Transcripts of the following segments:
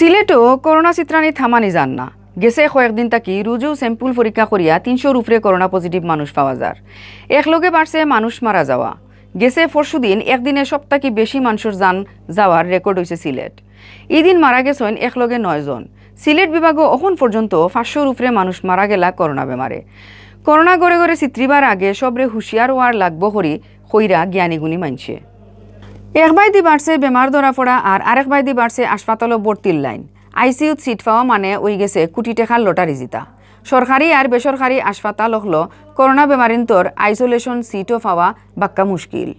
সিলেটও corona চিত্রানি থামানি যান না গেছে কয়েকদিন থাকি রুজু স্যাম্পল পরীক্ষা করিয়া ৩০০ উপরে করোনা পজিটিভ মানুষ পাওয়া যায়। একলগে বাড়ছে মানুষ মারা যাওয়া। গেছে পরশুদিন একদিনে সপ্তাহে বেশি মানুষের যান যাওয়ার রেকর্ড হয়েছে সিলেট। এদিন মারা গেছেন একলগে ৯ জন। সিলেট বিভাগও এখন পর্যন্ত ৫০০ উপরে মানুষ মারা গেলা করোনা বেমারে। করোনা গড়ে গড়ে চিত্রিবার আগে সবরে হুঁশিয়ার হওয়ার লাগবো করি কইরা জ্ঞানীগুণী মানছে। এক বাইদি বাড়ছে বেমার ধরা পড়া আর আরেক বাইদি বাড়ছে হাসপাতালও ভর্তির লাইন। আইসিইউত সিট পাওয়া মানে ওই গেছে কোটি টাকার লটারি জিতা। সরকারি আর বেসরকারি হাসপাতাল হলো করোনা বেমারিন্তর আইসোলেশন সিটও পাওয়া বাক্কা মুশকিল।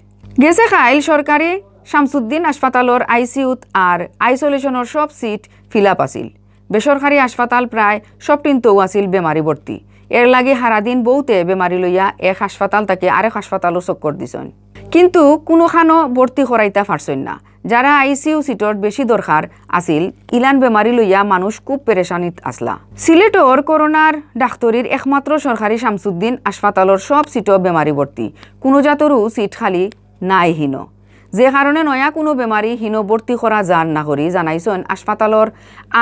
গেছে খাইল সরকারি শামসুদ্দিন হাসপাতালর আইসিইউত আর আইসোলেশনের সব সিট ফিল আপ আছিল। বেসরকারি হাসপাতাল প্রায় সব টিনতেও আছিল বেমারি ভর্তি। এর লাগে সারাদিন বহুতে বেমারি লইয়া এক হাসপাতাল থেকে আরেক হাসপাতালও চক্কর দিছেন, কিন্তু কোনোখানো ভর্তি করাইতা পারছেন না। যারা আইসিইউ সিটর বেশি দরকার আছিল ইলান বেমারি লইয়া মানুষ খুব পেরেশানিত আসলা। সিলেটর করোনার ডাক্তরির একমাত্র সরকারি শামসুদ্দিন হাসপাতালর সব সিটও বেমারি ভর্তি, কোনো জাতরও সিট খালি নাই হীন। যে কারণে নয়া কোনো বেমারি হীন ভর্তি করা যান না করি জানাইছেন হাসপাতালর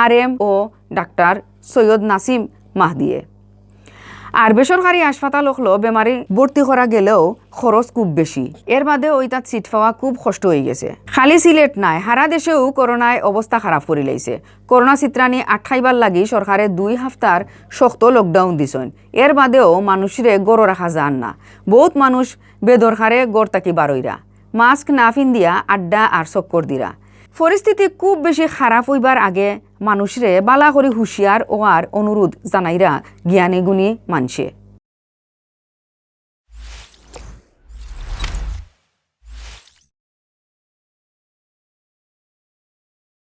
RM ও ডাক্তার সৈয়দ নাসিম মাহদিয়ে। আর বেসরকারি হাসপাতাল হলো বেমারি ভর্তি করা গেলেও খরচ খুব বেশি। এর বাদে ওই তার সিট পাওয়া খুব কষ্ট হয়ে গেছে। খালি সিলেট নাই, সারা দেশেও করোনায় অবস্থা খারাপ করে লাইছে। করোনা চিত্রানি আটকাইবার লাগি সরকারে 2 সপ্তাহ শক্ত লকডাউন দিছেন। এর বাদেও মানুষরে গড় রাখা যান না। বহুত মানুষ বেদরকারে গড় তাকি বারইরা, মাস্ক না ফিন্দিয়া আড্ডা আর চক্কর দিরা। পরিস্থিতি খুব বেশি খারাপ হইবার আগে মানুষরে বালা করে হুঁশিয়ার ওয়ার অনুরোধ জানাইরা জ্ঞানী গুণী মানছে।